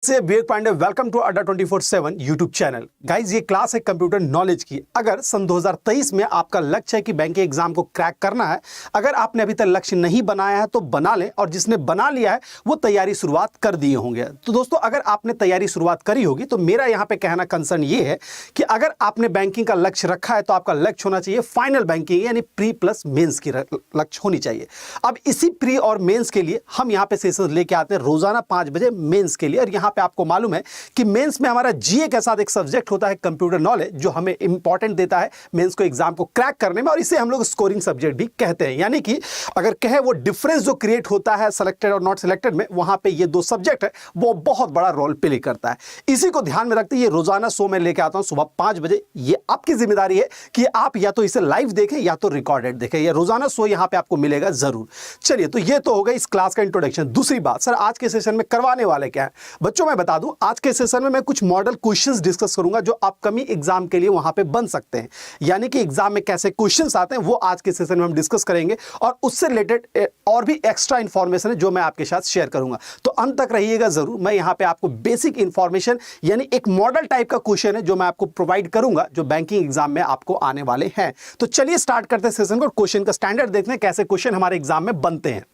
से विवेक Pandey, welcome to अड्डा 24/7 YouTube channel. Guys, ये क्लास है कंप्यूटर नॉलेज की। अगर सन 2023 में आपका लक्ष्य है कि बैंकिंग एग्जाम को क्रैक करना है, अगर आपने अभी तक लक्ष्य नहीं बनाया है तो बना लें, और जिसने बना लिया है वो तैयारी शुरुआत कर दिए होंगे। तो दोस्तों, अगर आपने तैयारी शुरुआत करी होगी तो मेरा यहाँ पे कहना कंसर्न ये है कि अगर आपने बैंकिंग का लक्ष्य रखा है तो आपका लक्ष्य होना चाहिए फाइनल बैंकिंग, यानी प्री प्लस मेंस की लक्ष्य होनी चाहिए। अब इसी प्री और मेंस के लिए हम यहाँ पे सेशन लेके आते हैं रोजाना 5 बजे मेंस के लिए। और यहाँ पे आपको मालूम है कि मेंस में हमारा जीए के साथ एक सब्जेक्ट होता है कंप्यूटर नॉलेज, जो हमें इंपॉर्टेंट देता है मेंस को एग्जाम को क्रैक करने में, और इसे हम लोग स्कोरिंग सब्जेक्ट भी कहते हैं। यानी कि अगर कहे वो डिफरेंस जो क्रिएट होता है सिलेक्टेड और नॉट सिलेक्टेड में, वहां पे ये दो सब्जेक्ट है वो बहुत बड़ा रोल प्ले करता है। इसी को ध्यान में रखते ये रोजाना शो में लेके आता हूं सुबह 5 बजे। ये आपकी जिम्मेदारी है कि आप या तो इसे लाइव देखें या तो रिकॉर्डेड देखें। ये रोजाना शो यहां पे आपको मिलेगा जरूर। चलिए, तो ये तो हो गई इस क्लास का इंट्रोडक्शन। दूसरी बात, सर आज के सेशन में करवाने वाले क्या है बच्चों, मैं बता दूं आज के सेशन में मैं कुछ मॉडल क्वेश्चंस डिस्कस करूंगा जो अपकमिंग एग्जाम के लिए वहां पे बन सकते हैं। यानी कि एग्जाम में कैसे क्वेश्चंस आते हैं वो आज के सेशन में हम डिस्कस करेंगे, और उससे रिलेटेड और भी एक्स्ट्रा इंफॉर्मेशन है जो मैं आपके साथ शेयर करूंगा। तो अंत तक रहिएगा जरूर। मैं यहां पे आपको बेसिक इंफॉर्मेशन यानी एक मॉडल टाइप का क्वेश्चन है जो मैं आपको प्रोवाइड करूंगा, जो बैंकिंग एग्जाम में आपको आने वाले हैं। तो चलिए स्टार्ट करते हैं सेशन को। क्वेश्चन का स्टैंडर्ड देखते हैं कैसे क्वेश्चन हमारे एग्जाम में बनते हैं।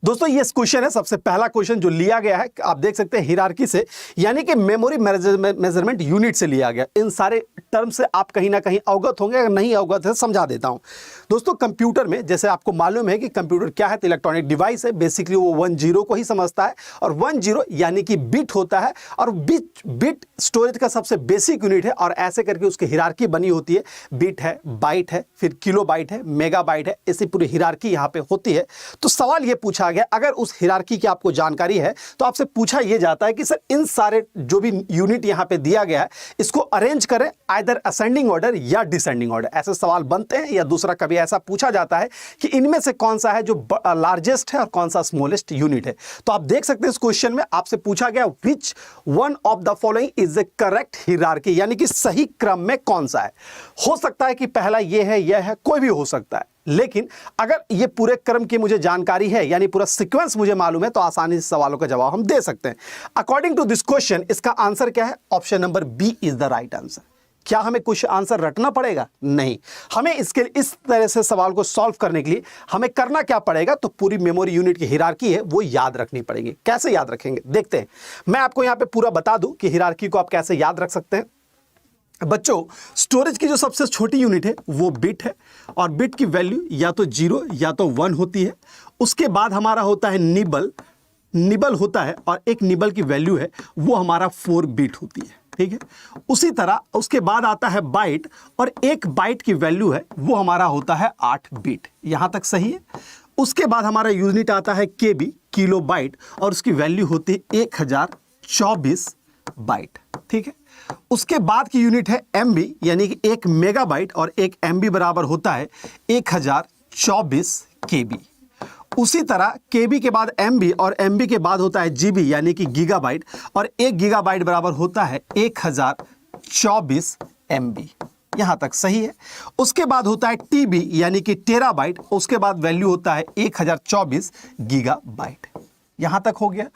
दोस्तों, ये क्वेश्चन है, सबसे पहला क्वेश्चन जो लिया गया है आप देख सकते हैं हिरार्की से, यानी कि मेमोरी मेजरमेंट यूनिट से लिया गया। इन सारे टर्म से आप कहीं ना कहीं अवगत होंगे, अगर नहीं अवगत है समझा देता हूं। दोस्तों, कंप्यूटर में जैसे आपको मालूम है कि कंप्यूटर क्या है, तो इलेक्ट्रॉनिक डिवाइस है। बेसिकली वो 1 0 को ही समझता है, और 1 0 यानी कि बिट होता है, और बिट स्टोरेज का सबसे बेसिक यूनिट है। और ऐसे करके उसकी हिरार्की बनी होती है। बिट है, बाइट है, फिर किलो बाइट है, मेगा बाइट है, ऐसी पूरी हिरार्की यहाँ पे होती है। तो सवाल ये पूछा गया, अगर उस हिरार्की की आपको जानकारी है तो आपसे पूछा यह जाता है कि सर इन सारे जो भी यूनिट यहां पे दिया गया है इसको अरेंज करें आइदर असेंडिंग ऑर्डर या डिसेंडिंग ऑर्डर। ऐसे सवाल बनते हैं। या दूसरा, कभी ऐसा पूछा जाता है कि इनमें से कौन सा है जो लार्जेस्ट है और कौन सा स्मॉलेस्ट यूनिट है। तो आप देख सकते हैं इस क्वेश्चन में आपसे पूछा गया which one of the following is the correct hierarchy, यानी कि सही क्रम में कौन सा है। हो सकता है कि पहला यह है, कोई भी हो सकता है। लेकिन अगर ये पूरे क्रम की मुझे जानकारी है, यानी पूरा सीक्वेंस मुझे मालूम है, तो आसानी से सवालों का जवाब हम दे सकते हैं। अकॉर्डिंग टू दिस क्वेश्चन इसका आंसर क्या है? Option number B is the right answer. क्या हमें कुछ आंसर रटना पड़ेगा? नहीं। हमें इसके लिए इस तरह से सवाल को सॉल्व करने के लिए हमें करना क्या पड़ेगा? तो पूरी मेमोरी यूनिट की हिरार्की है वो याद रखनी पड़ेगी। कैसे याद रखेंगे देखते हैं। मैं आपको यहां पे पूरा बता दूं कि हिरार्की को आप कैसे याद रख सकते हैं। बच्चों, स्टोरेज की जो सबसे छोटी यूनिट है वो बिट है, और बिट की वैल्यू या तो 0 या तो 1 होती है। उसके बाद हमारा होता है निबल होता है, और एक निबल की वैल्यू है वो हमारा 4 बिट होती है। ठीक है। उसी तरह उसके बाद आता है बाइट, और एक बाइट की वैल्यू है वो हमारा होता है 8 बिट। यहां तक सही है। उसके बाद हमारा यूनिट आता है केबी, किलो बाइट, और उसकी वैल्यू होती है 1024 बाइट। ठीक है। उसके बाद की यूनिट है एमबी, यानी कि 1 मेगाबाइट, और 1 एमबी बराबर होता है 1024 केबी। उसी तरह केबी के बाद एमबी, और एमबी के बाद होता है जीबी, यानी कि गीगाबाइट, और 1 गीगाबाइट बराबर होता है 1024 एमबी। यहां तक सही है। उसके बाद होता है टीबी, यानी कि टेराबाइट, उसके बाद वैल्यू होता है 1024 गीगाबाइट। यहां तक हो गया।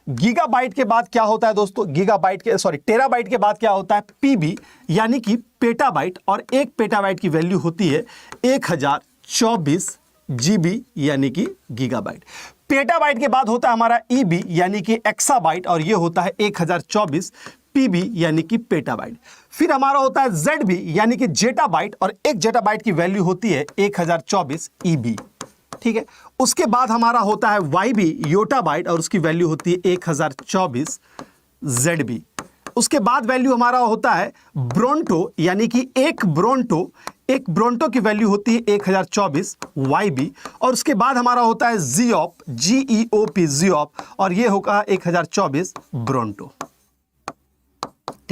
गीगाबाइट के बाद क्या होता है दोस्तों? टेराबाइट के बाद क्या होता है? पीबी, यानी कि पेटाबाइट, और 1 पेटाबाइट की वैल्यू होती है 1024 जीबी, यानी कि गीगाबाइट। पेटाबाइट के बाद होता है हमारा ईबी, यानी कि एक्साबाइट, और ये होता है 1024 पीबी, यानी कि पेटाबाइट। फिर हमारा होता है जेडबी, यानी कि जेटाबाइट, और 1 जेटाबाइट की वैल्यू होती है 1024 ईबी। ठीक है। उसके बाद हमारा होता है वाईबी, योटाबाइट, और उसकी वैल्यू होती है 1024 जेडबी। उसके बाद वैल्यू हमारा होता है ब्रोंटो, यानी कि एक ब्रोंटो की वैल्यू होती है 1024 वाईबी। और उसके बाद हमारा होता है जीओप, जीईओपी, जीओप, और ये होगा 1024 ब्रोंटो।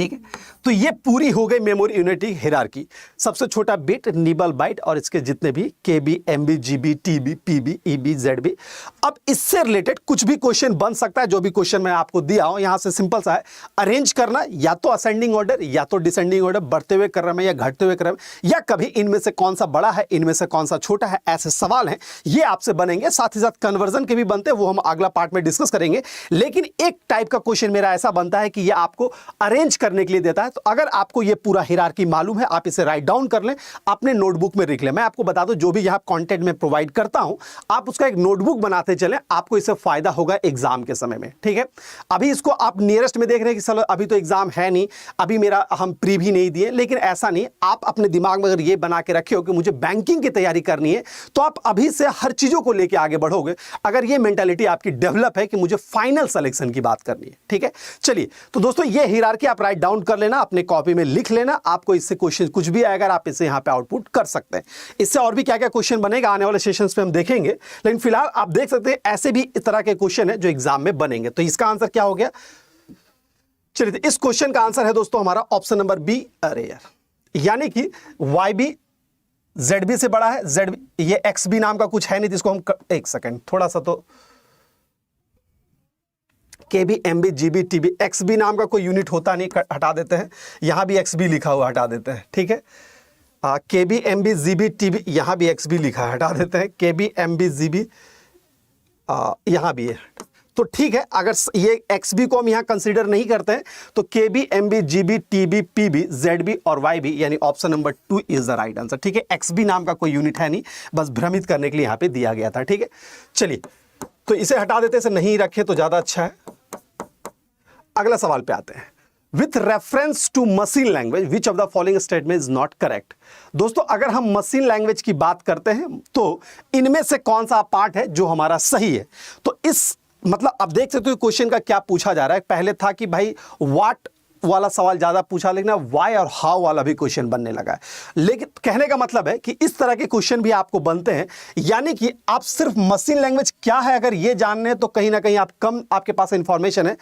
ठीक है। तो ये पूरी हो गई मेमोरी यूनिट हायरार्की। सबसे छोटा बिट, निबल, बाइट और इसके जितने भी KB, MB, GB, TB, PB, EB, ZB. अब इससे रिलेटेड कुछ भी क्वेश्चन बन सकता है। जो भी क्वेश्चन मैं आपको दिया हूं यहां से सिंपल सा है, अरेंज करना या तो असेंडिंग ऑर्डर या तो डिसेंडिंग ऑर्डर, बढ़ते हुए क्रम में या घटते हुए क्रम, या कभी इनमें से कौन सा बड़ा है, इनमें से कौन सा छोटा है। ऐसे सवाल हैं, ये आपसे बनेंगे। साथ ही साथ कन्वर्जन के भी बनते हैं, वो हम अगला पार्ट में डिस्कस करेंगे। लेकिन एक टाइप का क्वेश्चन मेरा ऐसा बनता है कि ये आपको अरेंज करने के लिए देता है। तो अगर आपको ये पूरा हायरार्की मालूम है, आप इसे राइट डाउन कर लें, अपने नोटबुक में लिख लें। मैं आपको बता दूं, जो भी यहां कंटेंट में प्रोवाइड करता हूं, आप उसका एक नोटबुक बनाते चलें, आपको इससे फायदा होगा एग्जाम के समय में। ठीक है, अभी इसको आप नियरेस्ट में देख रहे हैं कि चलो अभी तो एग्जाम है नहीं, अभी मेरा हम प्री भी नहीं दिए, लेकिन ऐसा नहीं। आप अपने दिमाग में अगर ये बना के रखे हो कि मुझे बैंकिंग की तैयारी करनी है, तो आप अभी से हर चीजों को लेकर आगे बढ़ोगे, अगर ये मेंटालिटी आपकी डेवलप है कि मुझे फाइनल सिलेक्शन की बात करनी है। ठीक है, चलिए तो दोस्तों ये हायरार्की आप राइट डाउन कर लेना, अपने कॉपी में लिख लेना। आपको इससे क्वेश्चन कुछ भी आएगा, आप इसे यहां पे आउटपुट कर सकते हैं। इससे और भी क्या क्या क्वेश्चन बनेगा आने वाले सेशंस पे हम देखेंगे, लेकिन फिलहाल आप देख सकते हैं ऐसे भी इस तरह के क्वेश्चन है जो एग्जाम में बनेंगे। तो इसका आंसर क्या हो गया? चलिए, तो इस क्वेश्चन का आंसर है दोस्तों हमारा ऑप्शन नंबर बी। अरे यार, यानी कि वाई बी जेड बी से बड़ा है, जेड बी, ये एक्स बी नाम का कुछ है नहीं जिसको हम एक सेकंड थोड़ा सा तो K B, M B, G B, T B, X B नाम का कोई यूनिट होता नहीं, हटा देते हैं। यहां भी एक्स बी लिखा हुआ, हटा देते हैं। ठीक है, K B, M B, G B, T B, यहां भी एक्स बी लिखा है, हटा देते हैं। K B, M B, G B, यहां भी है। तो ठीक है, अगर ये एक्स बी को हम यहां कंसीडर नहीं करते हैं, तो K B, M B, G B, T B, P B, Z B और वाई बी, यानी option number 2 is the right answer. ठीक है, एक्स बी नाम का कोई यूनिट है नहीं, बस भ्रमित करने के लिए यहां पे दिया गया था। ठीक है, चलिए तो इसे हटा देते, इसे नहीं रखे तो ज्यादा अच्छा है। अगला सवाल पे आते हैं। With reference to machine language which of the following statement is not correct. दोस्तों, अगर हम मशीन लैंग्वेज की बात करते हैं तो इनमें से कौन सा पार्ट है जो हमारा सही है? तो इस मतलब अब देख सकते हो क्वेश्चन का क्या पूछा जा रहा है। पहले था कि भाई व्हाट वाला सवाल ज्यादा पूछा, लेकिन वाई और हाउ वाला भी क्वेश्चन बनने लगा है। लेकिन कहने का मतलब है कि इस तरह के क्वेश्चन भी आपको बनते हैं, यानी कि आप सिर्फ मशीन लैंग्वेज क्या है अगर ये जानने हैं तो कहीं ना कहीं आप कम, आपके पास इंफॉर्मेशन है।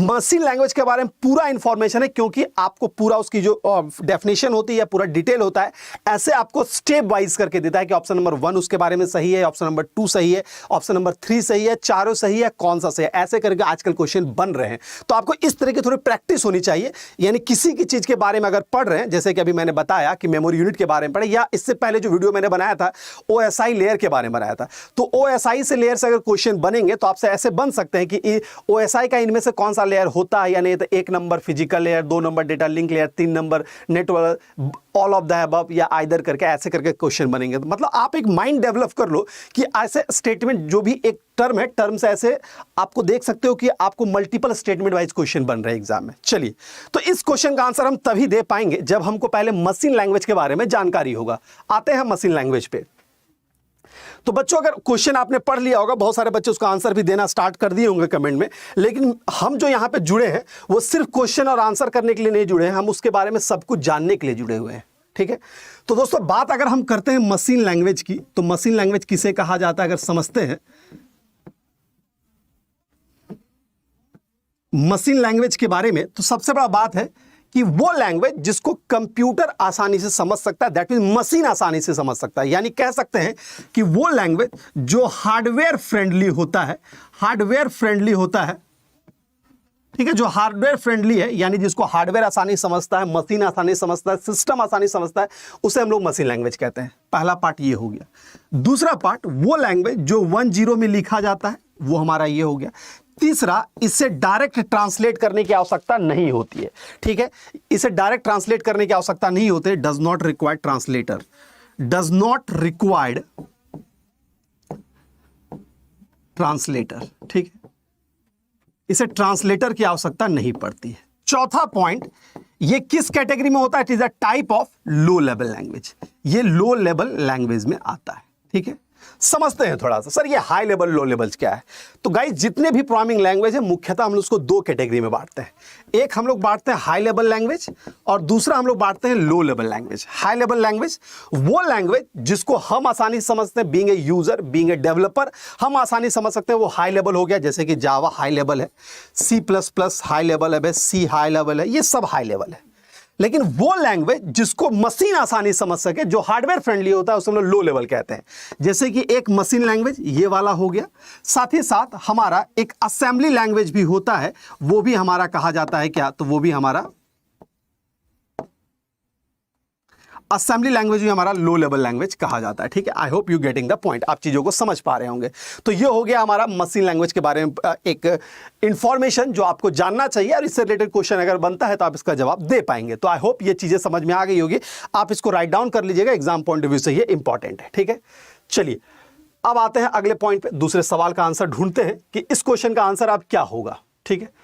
मशीन लैंग्वेज के बारे में पूरा इंफॉर्मेशन है, क्योंकि आपको पूरा उसकी जो डेफिनेशन होती है, पूरा डिटेल होता है, ऐसे आपको स्टेप वाइज करके देता है कि ऑप्शन नंबर 1 उसके बारे में सही है, ऑप्शन नंबर 2 सही है, ऑप्शन नंबर 3 सही है, चारों सही है, कौन सा सही है, ऐसे करके आजकल क्वेश्चन बन रहे हैं। तो आपको इस तरह की थोड़ी प्रैक्टिस होनी चाहिए। यानी किसी की चीज के बारे में अगर पढ़ रहे हैं, जैसे कि अभी मैंने बताया कि मेमोरी यूनिट के बारे में पढ़े, या इससे पहले जो वीडियो मैंने बनाया था ओएसआई लेयर के बारे में बनाया था, तो ओएसआई से लेयर से अगर क्वेश्चन बनेंगे तो आपसे ऐसे बन सकते हैं कि ओएसआई का इनमें से कौन सा लेयर होता है या नहीं। तो 1 number physical layer, 2 number data link layer, 3 number network, all of the above या आइदर करके ऐसे करके क्वेश्चन बनेंगे। तो मतलब आप एक माइंड डेवलप कर लो कि ऐसे स्टेटमेंट जो भी एक टर्म है, टर्म से ऐसे आपको देख सकते हो कि आपको मल्टीपल स्टेटमेंट वाइज क्वेश्चन बन रहे हैं एग्जाम में। चलिए, तो इस क्वेश्चन का आंसर हम तभी दे पाएंगे जब हमको पहले मशीन लैंग्वेज के बारे में जानकारी होगा। आते हैं मशीन लैंग्वेज पे। तो बच्चों, अगर क्वेश्चन आपने पढ़ लिया होगा, बहुत सारे बच्चे उसका आंसर भी देना स्टार्ट कर दिए होंगे कमेंट में, लेकिन हम जो यहां पे जुड़े हैं वो सिर्फ क्वेश्चन और आंसर करने के लिए नहीं जुड़े हैं, हम उसके बारे में सब कुछ जानने के लिए जुड़े हुए हैं। ठीक है, तो दोस्तों बात अगर हम करते हैं मशीन लैंग्वेज की, तो मशीन लैंग्वेज किसे कहा जाता है अगर समझते हैं। मशीन लैंग्वेज के बारे में तो सबसे बड़ा बात है कि वो लैंग्वेज जिसको कंप्यूटर आसानी से समझ सकता है, दैट मीन मशीन आसानी से समझ सकता है। यानी कह सकते हैं कि वो लैंग्वेज जो हार्डवेयर फ्रेंडली होता है, हार्डवेयर फ्रेंडली होता है। ठीक है, जो हार्डवेयर फ्रेंडली है, यानी जिसको हार्डवेयर आसानी समझता है, मशीन आसानी समझता है, सिस्टम आसानी समझता है, उसे हम लोग मशीन लैंग्वेज कहते हैं। पहला पार्ट ये हो गया। दूसरा पार्ट, वो लैंग्वेज जो 1-0 में लिखा जाता है, वो हमारा ये हो गया। तीसरा, इसे डायरेक्ट ट्रांसलेट करने की आवश्यकता नहीं होती है। ठीक है, इसे डायरेक्ट ट्रांसलेट करने की आवश्यकता नहीं होती है। Does not require translator, does not required translator. ठीक है, इसे ट्रांसलेटर की आवश्यकता नहीं पड़ती है। चौथा पॉइंट, ये किस कैटेगरी में होता है? It is a type of low level language. ये लो लेवल लैंग्वेज में आता है। ठीक है, समझते हैं थोड़ा सा। सर ये हाई लेवल लो लेवल्स क्या है? तो गाइस जितने भी प्रोग्रामिंग लैंग्वेज है मुख्यतः हम लोग उसको दो कैटेगरी में बांटते हैं। एक हम लोग बांटते हैं हाई लेवल लैंग्वेज और दूसरा हम लोग बांटते हैं लो level language. High level language वो लैंग्वेज जिसको हम आसानी से समझते हैं, being a user, being a developer हम आसानी समझ सकते हैं, वो हाई लेवल हो गया। जैसे कि जावा हाई लेवल है, C++ हाई लेवल है, सी हाई लेवल है, ये सब हाई लेवल है। लेकिन वो लैंग्वेज जिसको मशीन आसानी समझ सके, जो हार्डवेयर फ्रेंडली होता है, उसे हम लोग लो लेवल कहते हैं। जैसे कि एक मशीन लैंग्वेज ये वाला हो गया, साथ ही साथ हमारा एक असेंबली लैंग्वेज भी होता है, वो भी हमारा कहा जाता है क्या? तो वो भी हमारा असेंबली लैंग्वेज भी हमारा लो लेवल लैंग्वेज कहा जाता है। ठीक है, I hope you getting the point, आप चीज़ों को समझ पा रहे होंगे। तो ये हो गया हमारा मशीन लैंग्वेज के बारे में एक इंफॉर्मेशन जो आपको जानना चाहिए, और इससे रिलेटेड क्वेश्चन अगर बनता है तो आप इसका जवाब दे पाएंगे। तो आई होप ये चीज़ें समझ में आ गई होगी। आप इसको राइट डाउन कर लीजिएगा, एग्जाम पॉइंट ऑफ व्यू से ये इंपॉर्टेंट है। ठीक है, चलिए अब आते हैं अगले पॉइंट पे, दूसरे सवाल का आंसर ढूंढते हैं कि इस क्वेश्चन का आंसर अब क्या होगा। ठीक है,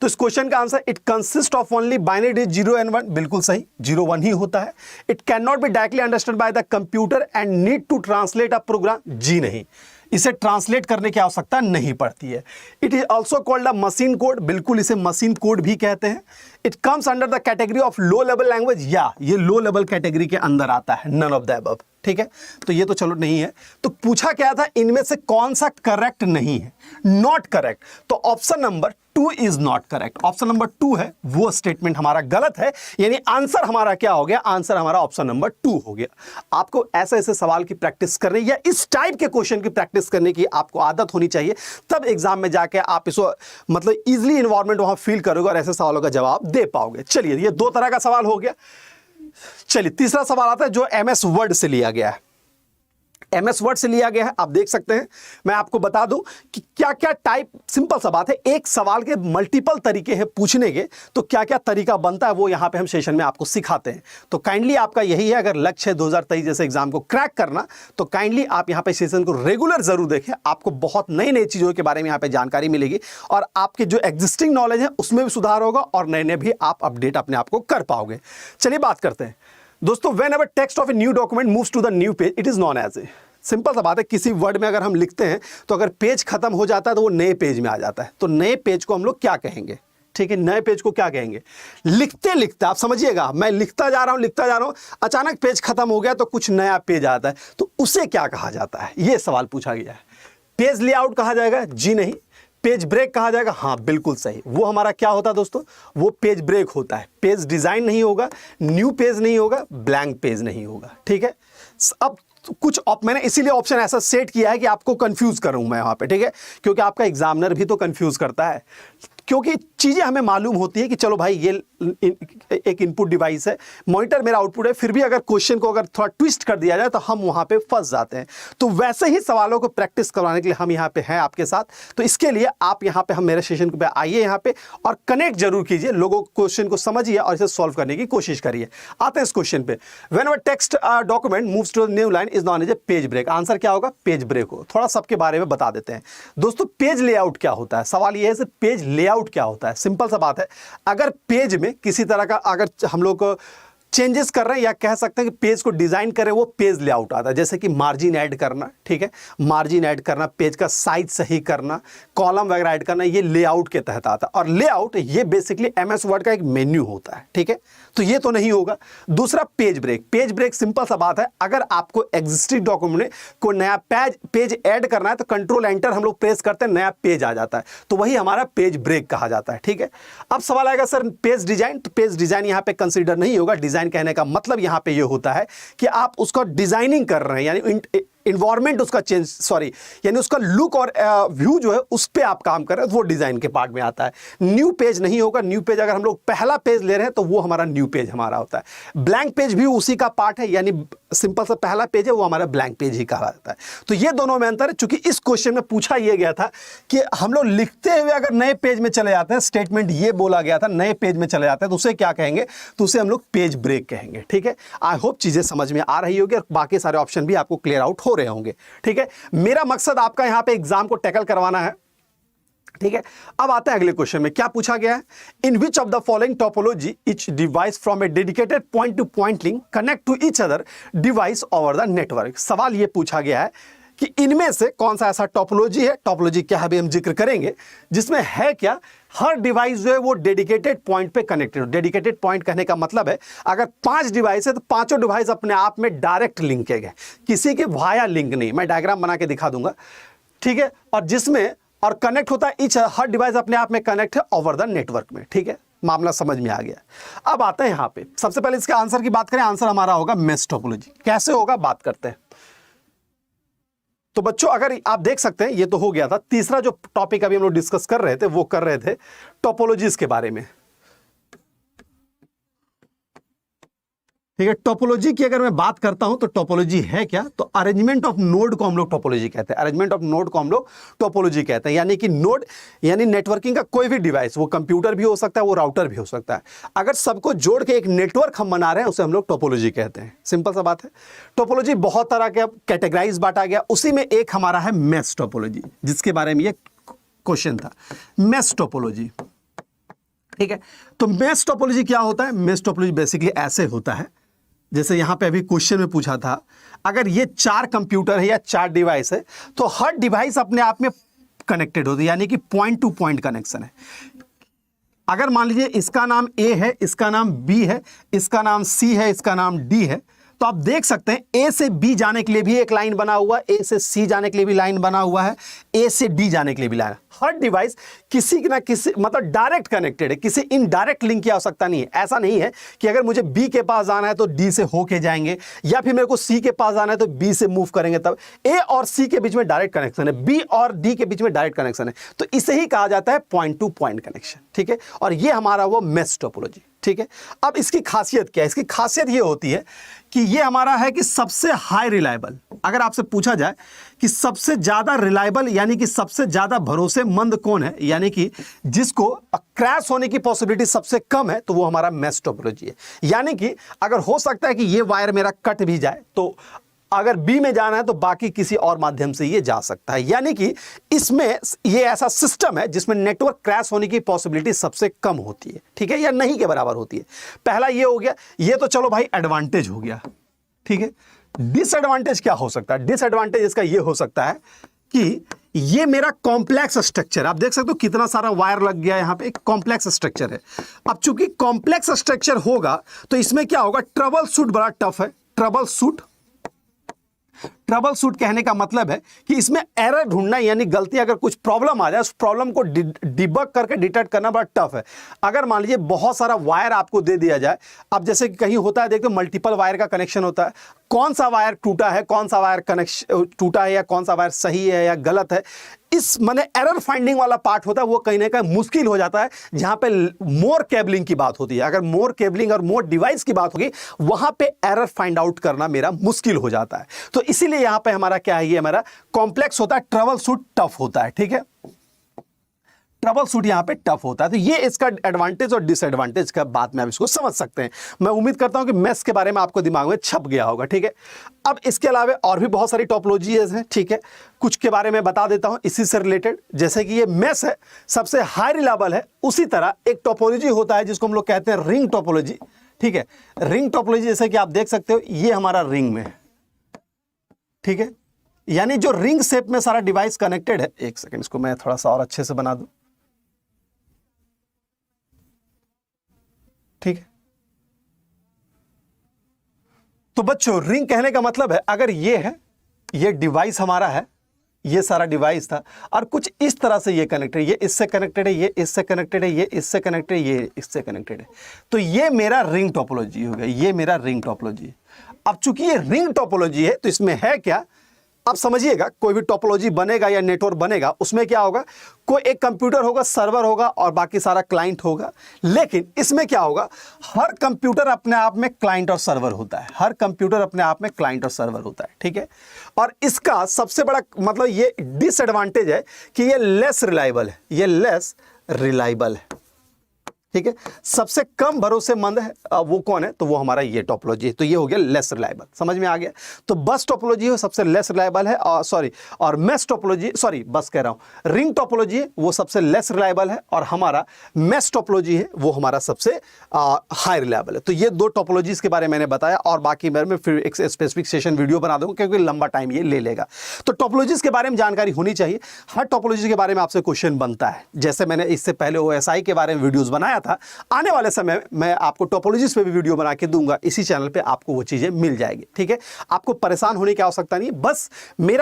तो इस क्वेश्चन का answer it consist of only binary digit 0 and 1, बिल्कुल सही, 0 1 ही होता है। It can not be directly understood by the computer and need to translate a program, जी नहीं, इसे ट्रांसलेट करने की आवश्यकता नहीं पड़ती है। It is also called a machine code, बिल्कुल इसे मशीन कोड भी कहते हैं। It comes under the category of low level language, या ये लो लेवल कैटेगरी के अंदर आता है, नन ऑफ द अबव। ठीक है, तो ये तो चलो नहीं है। तो पूछा क्या था, इनमें से कौन सा करेक्ट नहीं है, नॉट करेक्ट। तो option number 2 is not correct. Option number 2 है वो स्टेटमेंट हमारा गलत है, यानी आंसर हमारा क्या हो गया? आंसर हमारा ऑप्शन नंबर 2 हो गया। आपको ऐसे ऐसे सवाल की प्रैक्टिस करनी, या इस टाइप के क्वेश्चन की प्रैक्टिस करने की आपको आदत होनी चाहिए, तब एग्जाम में जाके आप इसको मतलब इजीली इन्वायरमेंट वहां फील करोगे और ऐसे सवालों का जवाब दे पाओगे। चलिए, ये 2 तरह का सवाल हो गया। चलिए तीसरा सवाल आता है जो MS वर्ड से लिया गया है। MS वर्ड से लिया गया है, आप देख सकते हैं। मैं आपको बता दूं कि क्या क्या टाइप, सिंपल सा बात है, एक सवाल के मल्टीपल तरीके हैं पूछने के, तो क्या क्या तरीका बनता है वो यहां पे हम सेशन में आपको सिखाते हैं। तो काइंडली आपका यही है, अगर लक्ष्य है 2023 जैसे एग्जाम को क्रैक करना, तो काइंडली आप यहां पे सेशन को रेगुलर जरूर देखें। आपको बहुत नई नई चीजों के बारे में यहां पे जानकारी मिलेगी, और आपके जो एग्जिस्टिंग नॉलेज है उसमें भी सुधार होगा, और नए नए भी आप अपडेट अपने आप को कर पाओगे। चलिए बात करते हैं दोस्तों। Whenever text of a new document moves to the new page, it is known as a, simple सा बात है, किसी वर्ड में अगर हम लिखते हैं तो अगर पेज खत्म हो जाता है तो वो नए पेज में आ जाता है। तो नए पेज को हम लोग क्या कहेंगे? ठीक है, नए पेज को क्या कहेंगे? लिखते लिखते, आप समझिएगा, मैं लिखता जा रहा हूं, अचानक पेज खत्म हो गया तो कुछ नया पेज आता है, तो उसे क्या कहा जाता है? ये सवाल पूछा गया है। पेज लेआउट कहा जाएगा? जी नहीं। पेज ब्रेक कहा जाएगा? हाँ बिल्कुल सही। वो हमारा क्या होता है दोस्तों? वो पेज ब्रेक होता है। पेज डिजाइन नहीं होगा, न्यू पेज नहीं होगा, ब्लैंक पेज नहीं होगा। ठीक है, अब कुछ मैंने इसीलिए ऑप्शन ऐसा सेट किया है कि आपको कंफ्यूज करूं मैं वहां पे। ठीक है, क्योंकि आपका एग्जामिनर भी तो कंफ्यूज करता है, क्योंकि चीज़ें हमें मालूम होती है कि चलो भाई ये एक इनपुट डिवाइस है, मॉनिटर मेरा आउटपुट है, फिर भी अगर क्वेश्चन को अगर थोड़ा ट्विस्ट कर दिया जाए तो हम वहाँ पे फंस जाते हैं। तो वैसे ही सवालों को प्रैक्टिस करवाने के लिए हम यहाँ पे हैं आपके साथ। तो इसके लिए आप यहाँ पे हम मेरे सेशन पे आइए यहाँ पे और कनेक्ट जरूर कीजिए, लोगों को क्वेश्चन को समझिए और इसे सॉल्व करने की कोशिश करिए। आते हैं इस क्वेश्चन पे। Whenever text document moves to the new line is known as a page break. Answer क्या होगा? पेज ब्रेक हो। थोड़ा सबके बारे में बता देते हैं दोस्तों। पेज लेआउट क्या होता है? सवाल ये है पेज लेआउट क्या होता है। सिंपल सा बात है, अगर पेज में किसी तरह का अगर हम लोग चेंजेस कर रहे हैं या कह सकते हैं कि पेज को डिजाइन करें, वो पेज लेआउट आता है। जैसे कि मार्जिन ऐड करना, ठीक है, मार्जिन ऐड करना, पेज का साइज सही करना, कॉलम वगैरह ऐड करना, ये लेआउट के तहत आता है। और लेआउट ये बेसिकली MS वर्ड का एक मेन्यू होता है। ठीक है, तो ये तो नहीं होगा। दूसरा page break. Page break simple सा बात है, अगर आपको एग्जिस्टिंग डॉक्यूमेंट को नया पेज ऐड करना है तो कंट्रोल एंटर हम लोग प्रेस करते हैं, नया पेज आ जाता है, तो वही हमारा पेज ब्रेक कहा जाता है। ठीक है, अब सवाल आएगा सर पेज डिजाइन। तो पेज डिजाइन यहाँ पे कंसिडर नहीं होगा। डिजाइन कहने का मतलब यहां पे ये होता है कि आप उसका डिजाइनिंग कर रहे हैं, यानी इन्वायरमेंट उसका चेंज, यानी उसका लुक और व्यू जो है उस पे आप काम कर रहे हैं, वो डिजाइन के पार्ट में आता है। न्यू पेज नहीं होगा। न्यू पेज अगर हम लोग पहला पेज ले रहे हैं तो वो हमारा न्यू पेज हमारा होता है। ब्लैंक पेज भी उसी का पार्ट है, यानी सिंपल सा पहला पेज है वो हमारा ब्लैंक पेज ही कहा जाता है। तो ये दोनों में अंतर है। चूंकि इस क्वेश्चन में पूछा यह गया था कि हम लोग लिखते हुए अगर नए पेज में चले जाते हैं, स्टेटमेंट ये बोला गया था नए पेज में चले जाते हैं, तो उसे क्या कहेंगे? तो उसे हम लोग पेज ब्रेक कहेंगे। ठीक है, आई होप चीजें समझ में आ रही होगी और बाकी सारे ऑप्शन भी आपको क्लियर आउट हो रहे होंगे। ठीक है, मेरा मकसद आपका यहां पे एग्जाम को टैकल करवाना है। ठीक है, अब आते हैं अगले क्वेश्चन में। क्या पूछा गया है? In which of the following topology each device from a dedicated point to point link connect to each other device over the network. सवाल ये पूछा गया है कि इनमें से कौन सा ऐसा टोपोलॉजी है, टोपोलॉजी क्या है अभी हम जिक्र करेंगे, जिसमें है क्या, हर डिवाइस जो है वो डेडिकेटेड पॉइंट पे कनेक्टेड हो। डेडिकेटेड पॉइंट कहने का मतलब है अगर 5 डिवाइस है तो पांचों डिवाइस अपने आप में डायरेक्ट लिंक है, किसी के वाया लिंक नहीं। मैं डायग्राम बना के दिखा दूंगा, ठीक है। और जिसमें और कनेक्ट होता है ईच, हर डिवाइस अपने आप में कनेक्ट है ओवर द नेटवर्क में, ठीक है। मामला समझ में आ गया। अब आते हैं यहां पे, सबसे पहले इसके आंसर की बात करें। आंसर हमारा होगा मेश टोपोलॉजी। कैसे होगा बात करते हैं। तो बच्चों अगर आप देख सकते हैं ये तो हो गया था। तीसरा जो टॉपिक अभी हम लोग डिस्कस कर रहे थे वो कर रहे थे टोपोलॉजीज के बारे में, ठीक है। टोपोलॉजी की अगर मैं बात करता हूं तो टोपोलॉजी है क्या, तो अरेंजमेंट ऑफ नोड को हम लोग टोपोलॉजी कहते हैं। अरेंजमेंट ऑफ नोड को हम लोग टोपोलॉजी कहते हैं। यानी कि नोड यानी नेटवर्किंग का कोई भी डिवाइस, वो कंप्यूटर भी हो सकता है, वो राउटर भी हो सकता है, अगर सबको जोड़ के एक नेटवर्क हम बना रहे हैं उसे हम लोग टोपोलॉजी कहते हैं। सिंपल सा बात है। टोपोलॉजी बहुत तरह के कैटेगराइज बांटा गया, उसी में एक हमारा है मेश टोपोलॉजी, जिसके बारे में ये क्वेश्चन था, मेश टोपोलॉजी, ठीक है। तो मेश टोपोलॉजी क्या होता है? मेश टोपोलॉजी बेसिकली ऐसे होता है जैसे यहां पे अभी क्वेश्चन में पूछा था, अगर ये 4 कंप्यूटर है या 4 डिवाइस है तो हर डिवाइस अपने आप में कनेक्टेड होती है, यानी कि पॉइंट टू पॉइंट कनेक्शन है। अगर मान लीजिए इसका नाम ए है, इसका नाम बी है, इसका नाम सी है, इसका नाम डी है, तो आप देख सकते हैं ए से बी जाने के लिए भी एक लाइन बना हुआ है, ए से सी जाने के लिए भी लाइन बना हुआ है, ए से डी जाने के लिए भी लाइन। हर डिवाइस किसी ना किसी मतलब डायरेक्ट कनेक्टेड है, किसी इनडायरेक्ट लिंक की आवश्यकता नहीं है। ऐसा नहीं है कि अगर मुझे बी के पास जाना है तो डी से होके जाएंगे, या फिर मेरे को सी के पास जाना है तो बी से मूव करेंगे। तब ए और सी के बीच में डायरेक्ट कनेक्शन है, बी और डी के बीच में डायरेक्ट कनेक्शन है, तो इसे ही कहा जाता है पॉइंट टू पॉइंट कनेक्शन, ठीक है। और ये हमारा वो मेश टोपोलॉजी, ठीक है। अब इसकी खासियत क्या है? इसकी खासियत ये होती है कि ये हमारा है कि सबसे हाई रिलायबल। अगर आपसे पूछा जाए कि सबसे ज्यादा रिलायबल यानी कि सबसे ज्यादा भरोसेमंद कौन है, यानी कि जिसको क्रैश होने की पॉसिबिलिटी सबसे कम है, तो वो हमारा मेश टोपोलॉजी है। यानी कि अगर हो सकता है कि ये वायर मेरा कट भी जाए तो अगर बी में जाना है तो बाकी किसी और माध्यम से ये जा सकता है। यानी कि इसमें ये ऐसा सिस्टम है जिसमें नेटवर्क क्रैश होने की पॉसिबिलिटी सबसे कम होती है, ठीक है, या नहीं के बराबर होती है। पहला ये हो गया, ये तो चलो भाई एडवांटेज हो गया, ठीक है। डिसएडवांटेज क्या हो सकता है? डिसएडवांटेज इसका ये हो सकता है कि ये मेरा कॉम्प्लेक्स स्ट्रक्चर, आप देख सकते हो कितना सारा वायर लग गया यहां पे, एक कॉम्प्लेक्स स्ट्रक्चर है। अब चूंकि कॉम्प्लेक्स स्ट्रक्चर होगा तो इसमें क्या होगा, ट्रबल शूट बड़ा टफ है। ट्रबल शूट कहने का मतलब है कि इसमें एरर ढूंढना, यानी गलती, अगर कुछ प्रॉब्लम आ जाए उस प्रॉब्लम को डिबग करके डिटेक्ट करना बड़ा टफ है। अगर मान लीजिए बहुत सारा वायर आपको दे दिया जाए, अब जैसे कि कहीं होता है, देखो मल्टीपल वायर का कनेक्शन होता है, कौन सा वायर टूटा है, कौन सा वायर कनेक्शन टूटा है, या कौन सा वायर सही है या गलत है, इस माने एरर फाइंडिंग वाला पार्ट होता है, वो कहीं ना कहीं मुश्किल हो जाता है। जहां पे मोर केबलिंग की बात होती है, अगर मोर केबलिंग और मोर डिवाइस की बात होगी, वहां पे एरर फाइंड आउट करना मेरा मुश्किल हो जाता है। तो इसीलिए यहां पे हमारा क्या है, ये हमारा कॉम्प्लेक्स होता है, ट्रबल शूट टफ होता है, ठीक है। ट्रबल शूट यहां पे टफ होता है। तो ये इसका एडवांटेज और डिसएडवांटेज का बात में आप इसको समझ सकते हैं। मैं उम्मीद करता हूं कि मेश के बारे में आपको दिमाग में छप गया होगा, ठीक है। अब इसके अलावा और भी बहुत सारी टोपोलॉजीज हैं, ठीक है, कुछ के बारे में बता देता हूं इसी से रिलेटेड। जैसे कि ये मेश है, सबसे हाई रिलायबल है, उसी तरह एक टोपोलॉजी होता है जिसको हम लोग कहते हैं रिंग टोपोलॉजी, ठीक है। रिंग टोपोलॉजी जैसे कि आप देख सकते हो, ये हमारा रिंग में है, ठीक है, यानी जो रिंग शेप में सारा डिवाइस कनेक्टेड है। एक सेकेंड, इसको मैं थोड़ा सा और अच्छे से बना दूं, ठीक है। तो बच्चों रिंग कहने का मतलब है, अगर ये है, ये डिवाइस हमारा है, ये सारा डिवाइस था, और कुछ इस तरह से ये कनेक्टेड है, ये इससे कनेक्टेड है, ये इससे कनेक्टेड है, ये इससे कनेक्टेड है, ये इससे कनेक्टेड है, तो ये मेरा रिंग टोपोलॉजी हो गया, ये मेरा रिंग टोपोलॉजी। अब चूंकि ये रिंग टोपोलॉजी है तो इसमें है क्या, अब समझिएगा, कोई भी टोपोलॉजी बनेगा या नेटवर्क बनेगा, उसमें क्या होगा, कोई एक कंप्यूटर होगा, सर्वर होगा, और बाकी सारा क्लाइंट होगा। लेकिन इसमें क्या होगा, हर कंप्यूटर अपने आप में क्लाइंट और सर्वर होता है, हर कंप्यूटर अपने आप में क्लाइंट और सर्वर होता है, ठीक है। और इसका सबसे बड़ा मतलब ये डिसएडवांटेज है कि ये लेस रिलायबल है, ये लेस रिलायबल है, ठीक है। सबसे कम भरोसेमंद है वो कौन है, तो वो हमारा ये टोपोलॉजी है। तो ये हो गया लेस रिलायबल, समझ में आ गया। तो बस टोपोलॉजी है सबसे लेस रिलायबल है, और मेश टोपोलॉजी, बस कह रहा हूं, रिंग टोपोलॉजी है वो सबसे लेस रिलायबल है, और हमारा मेश टोपोलॉजी है वो हमारा सबसे हाई रिलायबल है। तो ये दो टोपोलॉजीज के बारे में मैंने बताया, और बाकी मैं फिर एक स्पेसिफिक सेशन वीडियो बना दूंगा क्योंकि लंबा टाइम ये ले लेगा। तो टोपोलॉजीज के बारे में जानकारी होनी चाहिए। हर टोपोलॉजी के बारे में आपसे क्वेश्चन बनता है, जैसे मैंने इससे पहले OSI के बारे में वीडियोस बनाया था। आने वाले समय में मैं आपको टोपोलॉजीज पे भी वीडियो बना के दूंगा, इसी चैनल पे आपको वो चीजें मिल जाएगी, ठीक है। आपको परेशान होने की आवश्यकता नहीं है,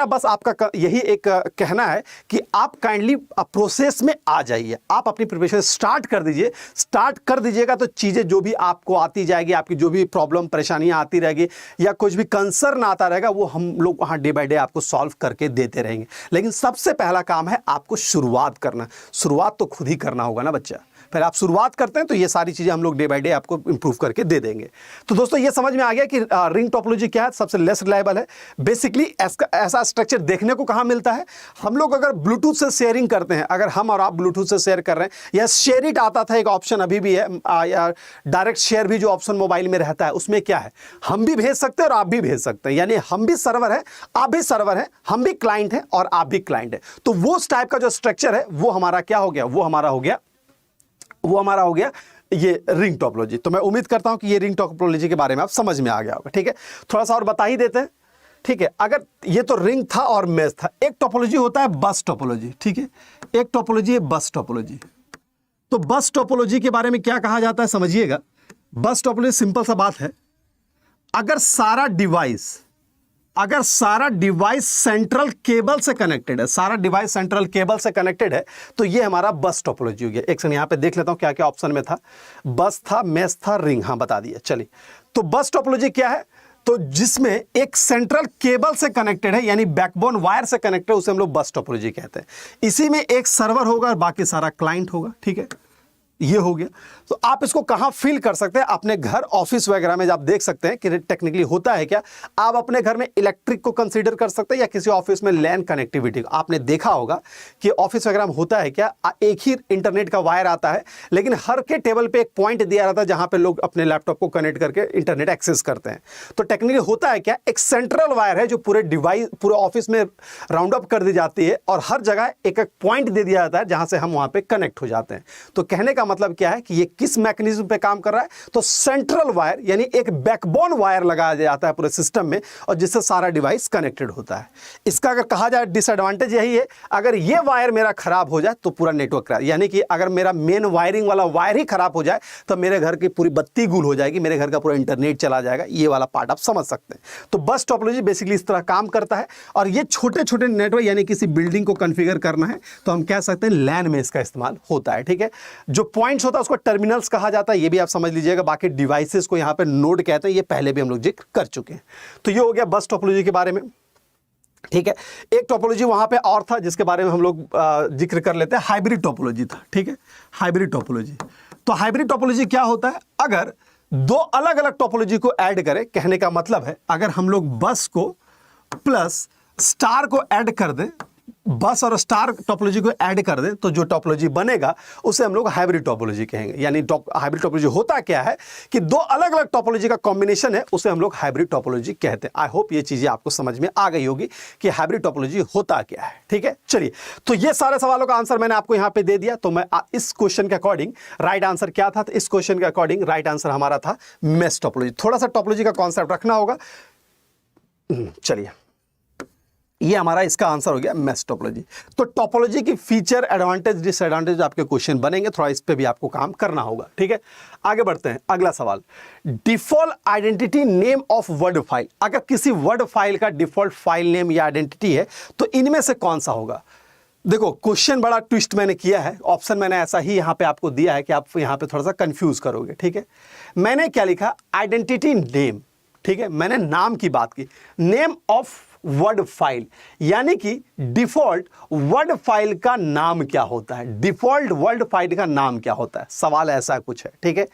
बस आपका यही एक कहना है कि आप काइंडली प्रोसेस में आ जाइए, आप अपनी प्रिपरेशन स्टार्ट कर दीजिएगा तो चीजें जो भी आपको आती जाएगी, आपकी जो भी प्रॉब्लम परेशानियां आती रहेगी या कुछ भी कंसर्न आता रहेगा, वो हम लोग वहां डे बाय डे आपको सॉल्व करके देते रहेंगे। लेकिन सबसे पहला काम है आपको शुरुआत करना। शुरुआत तो खुद ही करना होगा ना बच्चा, फिर आप शुरुआत करते हैं तो ये सारी चीजें हम लोग डे बाय डे आपको इंप्रूव करके दे देंगे। तो दोस्तों ये समझ में आ गया कि रिंग टोपोलॉजी क्या है, सबसे लेस रिलायबल है। बेसिकली ऐसा स्ट्रक्चर देखने को कहां मिलता है, हम लोग अगर ब्लूटूथ से शेयरिंग करते हैं, अगर हम और आप ब्लूटूथ से शेयर कर रहे हैं, या शेयर इट आता था एक ऑप्शन अभी भी है, या डायरेक्ट शेयर भी जो ऑप्शन मोबाइल में रहता है, उसमें क्या है, हम भी भेज सकते हैं और आप भी भेज सकते हैं, यानी हम भी सर्वर है, आप भी सर्वर है, हम भी क्लाइंट है और आप भी क्लाइंट है। तो वो टाइप का जो स्ट्रक्चर है वो हमारा क्या हो गया, वो हमारा हो गया ये रिंग टोपोलॉजी। तो मैं उम्मीद करता हूं कि ये रिंग टोपोलॉजी के बारे में आप समझ में आ गया होगा, ठीक है। थोड़ा सा और बता ही देते हैं, ठीक है। अगर ये तो रिंग था और मेश था, एक टोपोलॉजी होता है बस टोपोलॉजी, ठीक है। एक टोपोलॉजी है बस टोपोलॉजी। तो बस टोपोलॉजी के बारे में क्या कहा जाता है समझिएगा। बस टोपोलॉजी सिंपल सा बात है, अगर सारा डिवाइस सेंट्रल केबल से कनेक्टेड है, तो ये हमारा बस टोपोलॉजी हो गया। एक सेकंड यहां पे देख लेता हूं क्या क्या ऑप्शन में था, बस था, मेश था, रिंग, हाँ बता दिया। चलिए, तो बस टोपोलॉजी क्या है, तो जिसमें एक सेंट्रल केबल से कनेक्टेड है, यानी बैकबोन वायर से कनेक्टेड है, उसे हम लोग बस टोपोलॉजी कहते हैं। इसी में एक सर्वर होगा और बाकी सारा क्लाइंट होगा, ठीक है। ये हो गया। तो आप इसको कहां फील कर सकते हैं, अपने घर, ऑफिस वगैरह में। आप देख सकते हैं कि टेक्निकली होता है क्या, आप अपने घर में इलेक्ट्रिक को कंसीडर कर सकते हैं या किसी ऑफिस में लैन कनेक्टिविटी। आपने देखा होगा कि ऑफिस वगैरह में होता है क्या, एक ही इंटरनेट का वायर आता है, लेकिन हर के टेबल पे एक पॉइंट दिया रहता है जहां पे लोग अपने लैपटॉप को कनेक्ट करके इंटरनेट एक्सेस करते हैं। तो टेक्निकली होता है क्या, एक सेंट्रल वायर है जो पूरे ऑफिस में राउंड अप कर दी जाती है, और हर जगह एक एक पॉइंट दे दिया जाता है जहां से हम वहां पे कनेक्ट हो जाते हैं। तो कहने का मतलब क्या है कि ये किस मैकेनिज्म पे काम कर रहा है, तो सेंट्रल वायर यानी एक बैकबोन वायर लगाया जाता है पूरे सिस्टम में, और जिससे सारा डिवाइस कनेक्टेड होता है। इसका अगर कहा जाए डिसएडवांटेज यही है, अगर ये वायर मेरा खराब हो जाए तो पूरा नेटवर्क खराब, यानी कि अगर मेरा मेन वायरिंग वाला वायर ही खराब हो जाए तो मेरे घर की पूरी बत्ती गुल हो जाएगी, मेरे घर का पूरा इंटरनेट चला जाएगा। ये वाला पार्ट आप समझ सकते हैं। तो बस टोपोलॉजी बेसिकली इस तरह काम करता है, और ये छोटे छोटे नेटवर्क, यानी किसी बिल्डिंग को कॉन्फ़िगर करना है तो हम कह सकते हैं लैन में इसका इस्तेमाल होता है, ठीक है। जो पॉइंट्स होता है उसको टर्मिनल्स कहा जाता है, ये भी आप समझ लीजिएगा। बाकी डिवाइसेस को यहां पे नोड कहते हैं, ये पहले भी हम लोग जिक्र कर चुके हैं। तो ये हो गया बस टोपोलॉजी के बारे में, ठीक है। एक टोपोलॉजी वहां पे और था जिसके बारे में हम लोग जिक्र कर लेते हैं, हाइब्रिड टोपोलॉजी था, ठीक है। हाइब्रिड टोपोलॉजी, तो हाइब्रिड टोपोलॉजी क्या होता है, अगर दो अलग अलग टोपोलॉजी को ऐड करें, कहने का मतलब है अगर हम लोग बस को प्लस स्टार को ऐड कर दें, बस और स्टार टोपोलॉजी को ऐड कर दें, तो जो टोपोलॉजी बनेगा उसे हम लोग हाइब्रिड टोपोलॉजी कहेंगे। यानी हाइब्रिड टोपोलॉजी होता क्या है कि दो अलग अलग टोपोलॉजी का कॉम्बिनेशन है, उसे हम लोग हाइब्रिड टोपोलॉजी कहते हैं। आई होप ये चीजें आपको समझ में आ गई होगी कि हाइब्रिड टोपोलॉजी होता क्या है, ठीक है। चलिए, तो ये सारे सवालों का आंसर मैंने आपको यहां पे दे दिया। तो मैं इस क्वेश्चन के अकॉर्डिंग राइट आंसर क्या था, तो इस क्वेश्चन के अकॉर्डिंग राइट आंसर हमारा था मेश टोपोलॉजी। थोड़ा सा टोपोलॉजी का कॉन्सेप्ट रखना होगा। चलिए, ये हमारा इसका आंसर हो गया मेश टोपोलॉजी। तो टोपोलॉजी की फीचर, एडवांटेज, डिसएडवांटेज आपके क्वेश्चन बनेंगे, थोड़ा इस पे भी आपको काम करना होगा, ठीक है। आगे बढ़ते हैं, अगला सवाल, default identity name of word file. अगर किसी वर्ड फाइल का डिफॉल्ट फाइल नेम या आइडेंटिटी है तो इनमें से कौन सा होगा। देखो, क्वेश्चन बड़ा ट्विस्ट मैंने किया है, ऑप्शन मैंने ऐसा ही यहां पे आपको दिया है कि आप यहां पे थोड़ा सा कंफ्यूज करोगे, ठीक है। मैंने क्या लिखा, आइडेंटिटी नेम, ठीक है। मैंने नाम की बात की, नेम ऑफ वर्ड फाइल, यानी कि डिफॉल्ट वर्ड फाइल का नाम क्या होता है, डिफॉल्ट वर्ड फाइल का नाम क्या होता है, सवाल ऐसा कुछ है, ठीक है।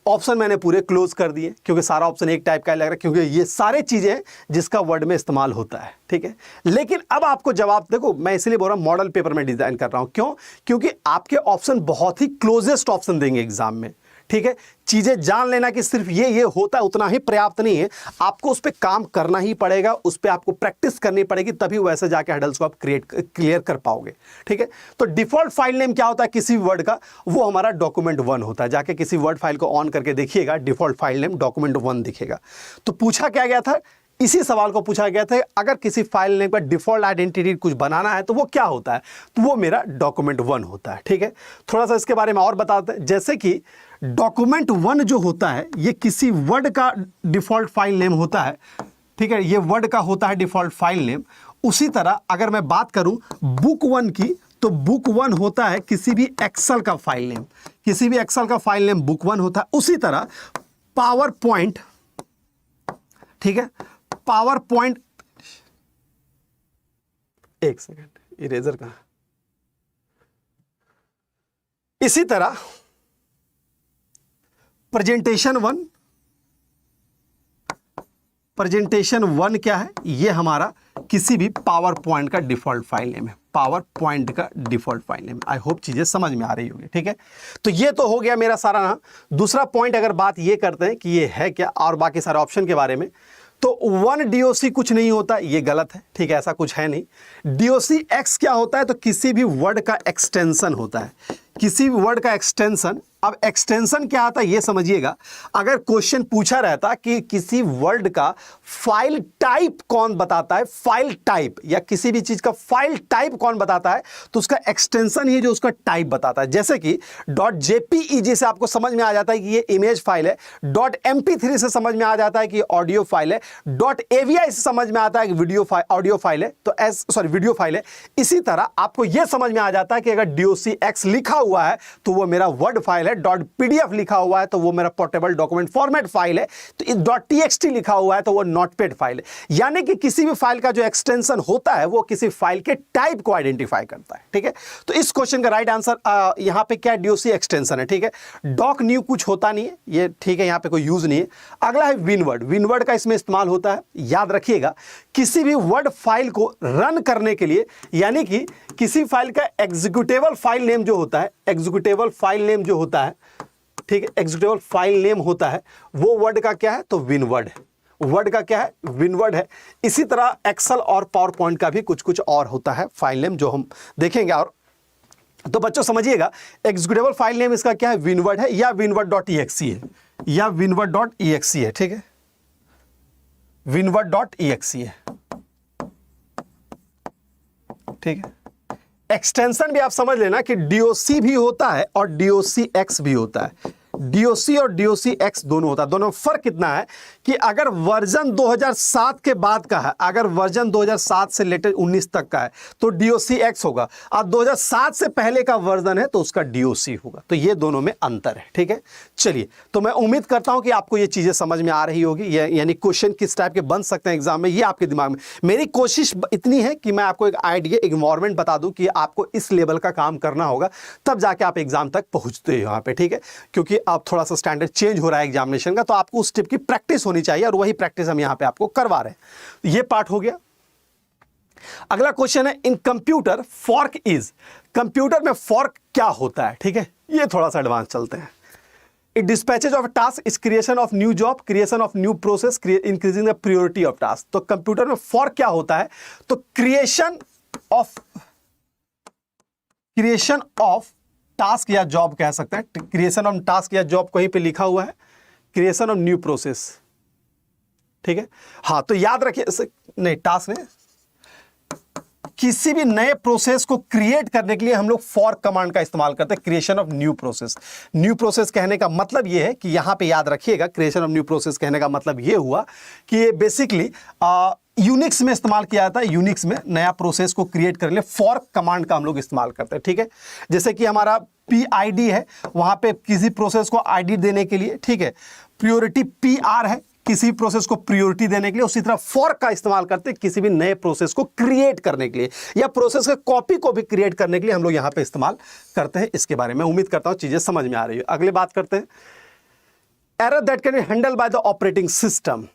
ऑप्शन मैंने पूरे क्लोज कर दिए क्योंकि सारा ऑप्शन एक टाइप का लग रहा है, क्योंकि ये सारे चीजें हैं जिसका वर्ड में इस्तेमाल होता है, ठीक है। लेकिन अब आपको जवाब देखो, मैं इसलिए बोल रहा हूं मॉडल पेपर में डिजाइन कर रहा हूं, क्यों? क्योंकि आपके ऑप्शन बहुत ही क्लोजेस्ट ऑप्शन देंगे एग्जाम में, ठीक है। चीजें जान लेना कि सिर्फ ये होता है उतना ही पर्याप्त नहीं है, आपको उस पर काम करना ही पड़ेगा, उस पर आपको प्रैक्टिस करनी पड़ेगी, तभी वैसे जाके हडल्स को आप क्लियर कर पाओगे, ठीक है। तो डिफॉल्ट फाइल नेम क्या होता है किसी वर्ड का? वो हमारा document1 होता है। जाके किसी वर्ड फाइल को ऑन करके देखिएगा, डिफॉल्ट फाइल नेम document1 दिखेगा। तो पूछा क्या गया था, इसी सवाल को पूछा गया था, अगर किसी फाइल नेम का डिफॉल्ट आइडेंटिटी कुछ बनाना है तो वो क्या होता है? तो वो मेरा document1 होता है, ठीक है। थोड़ा सा इसके बारे में और बताते हैं, जैसे कि document1 जो होता है ये किसी वर्ड का डिफॉल्ट फाइल नेम होता है, ठीक है। ये वर्ड का होता है डिफॉल्ट फाइल नेम। उसी तरह अगर मैं बात करूं book1 की, तो book1 होता है किसी भी एक्सेल का फाइल नेम, किसी भी एक्सेल का फाइल नेम book1 होता है। उसी तरह पावर पॉइंट, ठीक है, पावर पॉइंट, एक सेकंड इरेजर का, इसी तरह प्रेजेंटेशन1 क्या है? ये हमारा किसी भी पावर पॉइंट का डिफॉल्ट फाइल नेम है, पावर पॉइंट का default file name. I hope चीजें समझ में आ रही होगी, ठीक है। तो ये तो हो गया मेरा सारा ना। दूसरा पॉइंट अगर बात ये करते हैं कि ये है क्या और बाकी सारे ऑप्शन के बारे में, तो 1 DOC कुछ नहीं होता, ये गलत है, ठीक है, ऐसा कुछ है नहीं। DOCX क्या होता है? तो किसी भी वर्ड का एक्सटेंशन होता है, किसी भी वर्ड का एक्सटेंशन। अब एक्सटेंशन क्या आता है ये समझिएगा। अगर क्वेश्चन पूछा रहता कि किसी वर्ड का फाइल टाइप कौन बताता है, फाइल टाइप या किसी भी चीज का फाइल टाइप कौन बताता है, तो उसका एक्सटेंशन ही जो उसका टाइप बताता है। जैसे कि .jpeg से आपको समझ में आ जाता है कि ये इमेज फाइल है, .mp3 से समझ में आ जाता है कि ऑडियो फाइल है, .avi से समझ में आता है कि वीडियो फाइल, ऑडियो फाइल है, तो वीडियो फाइल है। इसी तरह आपको यह समझ में आ जाता है कि अगर DOCX लिखा हुआ है तो वो मेरा वर्ड फाइल है, .pdf लिखा हुआ है तो वो मेरा पोर्टेबल डॉक्यूमेंट फॉर्मेट फाइल है, तो .txt लिखा हुआ है तो वो नोटपैड फाइल है। यानी कि किसी भी फाइल का जो एक्सटेंशन होता है वो किसी फाइल के टाइप को आइडेंटिफाई करता है, ठीक है। तो इस क्वेश्चन का राइट आंसर यहां पे क्या DOC एक्सटेंशन है, ठीक है। डॉक न्यू कुछ होता नहीं है ये, ठीक है, यहां पे कोई यूज नहीं है। अगला है विनवर्ड। विनवर्ड का इसमें इस्तेमाल होता है, याद रखिएगा, किसी भी वर्ड फाइल को रन करने के लिए, यानी कि किसी फाइल का एग्जीक्यूटेबल फाइल नेम जो होता है, एग्जीक्यूटेबल फाइल नेम जो होता है, ठीक है, एग्जीक्यूटेबल फाइल नेम होता है, वो वर्ड का क्या है? तो विनवर्ड है। वर्ड का क्या है? विनवर्ड है। इसी तरह एक्सेल और पावर पॉइंट का भी कुछ कुछ और होता है फाइल नेम जो हम देखेंगे। और तो बच्चों समझिएगा, एग्जीक्यूटेबल फाइल नेम इसका क्या है? विनवर्ड है या winword.exe है, या winword.exe है, ठीक है, winword.exe है, ठीक है। एक्सटेंशन भी आप समझ लेना कि DOC भी होता है और DOCX भी होता है। DOC और DOCX दोनों होता है। दोनों में फर्क कितना है कि अगर वर्जन 2007 के बाद का है, अगर वर्जन 2007 से लेटेस्ट 19 तक का है तो DOCX होगा, और 2007 से पहले का वर्जन है तो उसका DOC होगा। तो ये दोनों में अंतर है, ठीक है। चलिए, तो मैं उम्मीद करता हूं कि आपको ये चीजें समझ में आ रही होगी, यानी क्वेश्चन किस टाइप के बन सकते हैं एग्जाम में, ये आपके दिमाग में। मेरी कोशिश इतनी है कि मैं आपको एक आइडिया, एक इन्वायरमेंट बता दूं कि आपको इस लेवल का काम करना होगा, तब जाके आप एग्जाम तक पहुंचते हो यहाँ पे, ठीक है। क्योंकि आप थोड़ा सा स्टैंडर्ड चेंज हो रहा है एग्जामिनेशन का, तो आपको उस टाइप की प्रैक्टिस होनी चाहिए, और वही प्रैक्टिस हम यहां पे आपको करवा रहे हैं। ये पार्ट हो गया। अगला क्वेश्चन है, इन कंप्यूटर फॉर्क इज। कंप्यूटर में फॉर्क क्या होता है, ठीक है, ये थोड़ा सा एडवांस चलते हैं। It dispatches of task, is creation of new job, creation of new process, increasing the priority of task. तो कंप्यूटर में फॉर्क क्या होता है? तो क्रिएशन ऑफ टास्क या जॉब कह सकते हैं। क्रिएशन ऑफ टास्क या जॉब कहीं पे लिखा हुआ है, क्रिएशन ऑफ न्यू प्रोसेस, ठीक है। हाँ, तो याद रखिए, नहीं टास्क नहीं, किसी भी नए प्रोसेस को क्रिएट करने के लिए हम लोग फॉर्क कमांड का इस्तेमाल करते हैं, creation of new process. New process कहने का मतलब यह है कि यहां पे याद रखिएगा, क्रिएशन ऑफ न्यू प्रोसेस कहने का मतलब यह हुआ कि ये बेसिकली यूनिक्स में इस्तेमाल किया जाता है। यूनिक्स में नया प्रोसेस को क्रिएट करने के लिए फॉर्क कमांड का हम लोग इस्तेमाल करते हैं, ठीक है। जैसे कि हमारा PID है, वहां पे किसी प्रोसेस को ID देने के लिए, ठीक है। प्रायोरिटी PR है, किसी प्रोसेस को प्रायोरिटी देने के लिए। उसी तरह फॉर्क का इस्तेमाल करते हैं किसी भी नए प्रोसेस को क्रिएट करने के लिए, या प्रोसेस के कॉपी को भी क्रिएट करने के लिए हम लोग यहां पे इस्तेमाल करते हैं। इसके बारे में उम्मीद करता हूं चीजें समझ में आ रही है। अगले बात करते हैं, error that can be handle by the operating system.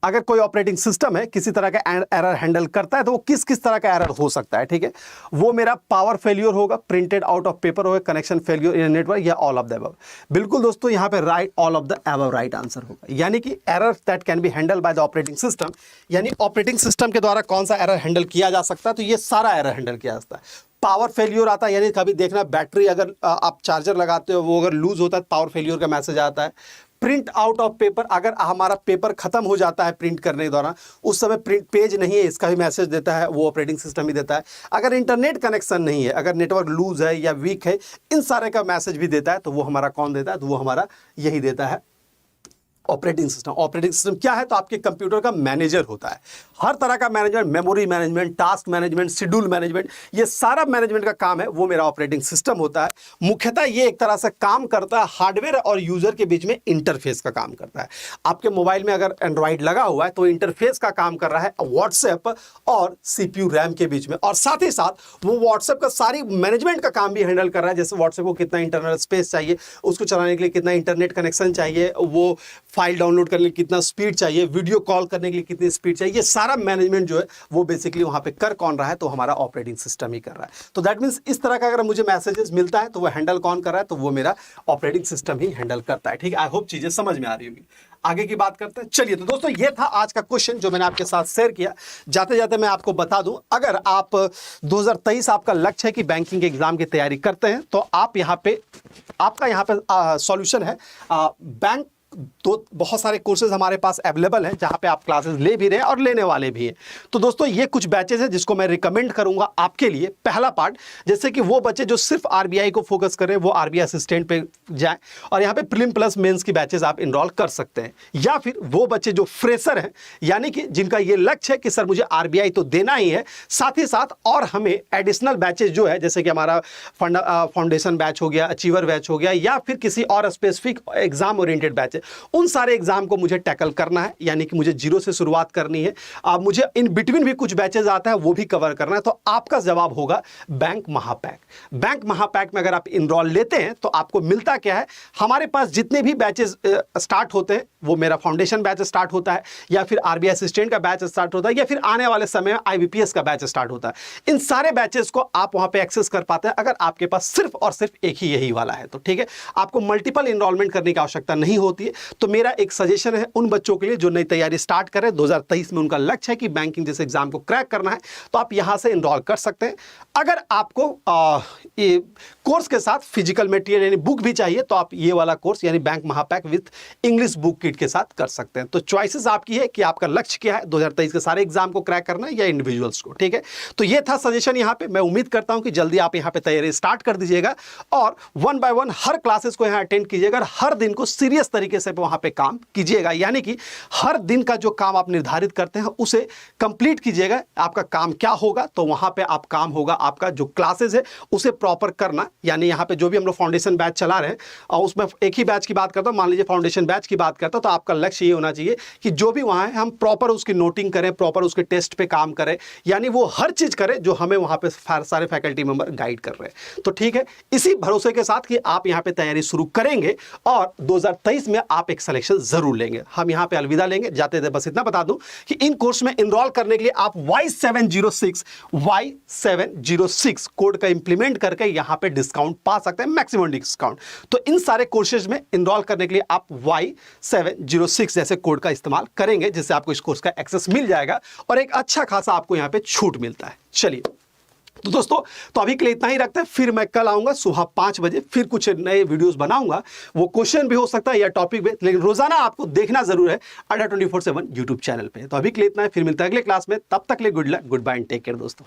अगर कोई ऑपरेटिंग सिस्टम है किसी तरह का एरर हैंडल करता है तो वो किस किस तरह का एरर हो सकता है, ठीक है। वो मेरा पावर फेल्यूर होगा, प्रिंटेड आउट ऑफ पेपर होगा, कनेक्शन फेल्यूर इन नेटवर्क, या ऑल ऑफ द अबव। बिल्कुल दोस्तों, यहाँ पे right, all of the above right answer होगा। यानी कि error that can be handle by the operating system, यानी ऑपरेटिंग सिस्टम के द्वारा कौन सा एरर हैंडल किया जा सकता है, तो ये सारा एरर हैंडल किया जाता है। पावर फेल्यूर आता है, यानी कभी देखना बैटरी अगर आप चार्जर लगाते हो वो अगर लूज होता है पावर फेल्यूर का मैसेज आता है। प्रिंट आउट ऑफ पेपर, अगर हमारा पेपर खत्म हो जाता है प्रिंट करने के दौरान, उस समय प्रिंट पेज नहीं है, इसका भी मैसेज देता है, वो ऑपरेटिंग सिस्टम ही देता है। अगर इंटरनेट कनेक्शन नहीं है, अगर नेटवर्क लूज है या वीक है, इन सारे का मैसेज भी देता है। तो वो हमारा कौन देता है, तो वो हमारा यही देता है, ऑपरेटिंग सिस्टम। ऑपरेटिंग सिस्टम क्या है, तो आपके कंप्यूटर का मैनेजर होता है। हर तरह का management, memory management, task management, schedule management, ये सारा मैनेजमेंट का काम है, वो मेरा ऑपरेटिंग सिस्टम होता है। मुख्यतः ये एक तरह से काम करता है हार्डवेयर और यूजर के बीच में इंटरफेस का काम करता है। आपके मोबाइल में अगर एंड्रॉइड लगा हुआ है तो इंटरफेस का काम कर रहा है व्हाट्सएप और सीपीयू रैम के बीच में, और साथ ही साथ वो व्हाट्सएप का सारी मैनेजमेंट का काम भी हैंडल कर रहा है। जैसे व्हाट्सएप को कितना इंटरनल स्पेस चाहिए, उसको चलाने के लिए कितना इंटरनेट कनेक्शन चाहिए, वो फाइल डाउनलोड करने के लिए कितना स्पीड चाहिए, वीडियो कॉल करने के लिए कितनी स्पीड चाहिए, ये सारा मैनेजमेंट जो है वो बेसिकली वहां पे कर कौन रहा है, तो हमारा ऑपरेटिंग सिस्टम ही कर रहा है। तो दैट मींस इस तरह का अगर मुझे मैसेजेस मिलता है तो वो हैंडल कौन कर रहा है, तो वो मेरा ऑपरेटिंग सिस्टम ही हैंडल करता है, ठीक है। आई होप चीजें समझ में आ रही होगी। आगे की बात करते हैं। चलिए, तो दोस्तों ये था आज का क्वेश्चन जो मैंने आपके साथ शेयर किया। जाते जाते मैं आपको बता दूं, अगर आप 2023 आपका लक्ष्य है कि बैंकिंग एग्जाम की तैयारी करते हैं, तो आप यहाँ पे, आपका यहाँ पे सॉल्यूशन है बैंक। तो बहुत सारे कोर्सेज हमारे पास अवेलेबल हैं जहां पे आप क्लासेस ले भी रहे हैं और लेने वाले भी हैं। तो दोस्तों ये कुछ बैचेस हैं जिसको मैं रिकमेंड करूंगा आपके लिए। पहला पार्ट, जैसे कि वो बच्चे जो सिर्फ आरबीआई को फोकस कर रहे हैं वो आरबीआई असिस्टेंट पे जाएं, और यहाँ पे प्रीलिम प्लस मेंस की बैचेस आप इनरोल कर सकते हैं। या फिर वो बच्चे जो फ्रेशर हैं, यानी कि जिनका ये लक्ष्य है कि सर मुझे आरबीआई तो देना ही है, साथ ही साथ और हमें एडिशनल बैचेस जो है, जैसे कि हमारा फाउंडेशन बैच हो गया, अचीवर बैच हो गया, या फिर किसी और स्पेसिफिक एग्जाम ओरिएंटेड बैच, उन सारे एग्जाम को मुझे टैकल करना है, यानी कि मुझे जीरो से शुरुआत करनी है। अब मुझे इन बिटवीन भी कुछ बैचेस आता है वो भी कवर करना है। तो आपका जवाब होगा बैंक महापैक। बैंक महापैक में अगर आप इनरोल लेते हैं तो आपको मिलता क्या है, हमारे पास जितने भी बैचेस स्टार्ट होते हैं, वो मेरा फाउंडेशन बैच स्टार्ट होता है, या फिर आरबीआई असिस्टेंट का बैच स्टार्ट होता है, या फिर आने वाले समय में आईबीपीएस का बैच स्टार्ट होता है। इन सारे बैचेस को आप वहां पे एक्सेस कर पाते हैं अगर आपके पास सिर्फ और सिर्फ एक ही यही वाला है, तो ठीक है। आपको मल्टीपल इनरोलमेंट करने की आवश्यकता नहीं होती है। तो मेरा एक सजेशन है उन बच्चों के लिए जो नई तैयारी स्टार्ट करें, 2023 में उनका लक्ष्य है कि बैंकिंग जैसे एग्जाम को क्रैक करना है, तो आप यहां से इनरोल कर सकते हैं। अगर आपको ये कोर्स के साथ फिजिकल मटेरियल यानी बुक भी चाहिए, तो आप ये वाला कोर्स यानी bank Mahapack with English book kit के साथ कर सकते हैं। तो चॉइसेस आपकी है कि आपका लक्ष्य क्या है, 2023 के सारे एग्जाम को क्रैक करना है या इंडिविजुअल्स को, ठीक है। तो ये था सजेशन यहाँ पे। मैं उम्मीद करता हूं कि जल्दी आप यहाँ पे तैयारी स्टार्ट कर दीजिएगा और 1 बाय 1 हर क्लासेस को यहाँ अटेंड कीजिएगा और हर दिन को सीरियस तरीके से वहां पे काम कीजिएगा। यानी कि हर दिन का जो काम आप निर्धारित करते हैं उसे कंप्लीट कीजिएगा। आपका काम क्या होगा, तो वहां पे आप काम होगा आपका जो क्लासेस है उसे प्रॉपर करना। यानी यहाँ पे जो भी हम लोग फाउंडेशन बैच चला रहे हैं और उसमें एक ही बैच की बात करता हूं, मान लीजिए फाउंडेशन बैच की बात करता हूं, तो आपका लक्ष्य ये होना चाहिए कि जो भी वहां है हम प्रॉपर उसकी नोटिंग करें, प्रॉपर उसके टेस्ट पे काम करें, यानी वो हर चीज करें जो हमें वहां पे सारे फैकल्टी मेंबर गाइड कर रहे हैं। तो ठीक है, इसी भरोसे के साथ कि आप यहाँ पे तैयारी शुरू करेंगे और 2023 में आप एक सिलेक्शन जरूर लेंगे। हम यहाँ पे अलविदा लेंगे, जाते थे बस इतना बता दूं कि इन कोर्स में इनरोल करने के लिए आप Y706 कोड का इंप्लीमेंट करके यहाँ पे डिस्काउंट पा सकते हैं, मैक्सिमम डिस्काउंट। तो इन सारे कोर्सेज में इनरोल करने के लिए आप Y706 जैसे कोड का इस्तेमाल करेंगे, जिससे आपको इस कोर्स का एक्सेस मिल जाएगा और एक अच्छा खासा आपको यहाँ पे छूट मिलता है। चलिए तो दोस्तों, तो अभी के लिए इतना ही रखते हैं। फिर मैं कल आऊंगा सुबह 5 बजे, फिर कुछ नए वीडियोस बनाऊंगा। वो क्वेश्चन भी हो सकता है या टॉपिक भी, लेकिन रोजाना आपको देखना जरूर है अड्डा 24/7 यूट्यूब चैनल पे। तो अभी के लिए इतना है, फिर मिलता है अगले क्लास में। तब तक के लिए good luck, goodbye and take care दोस्तों।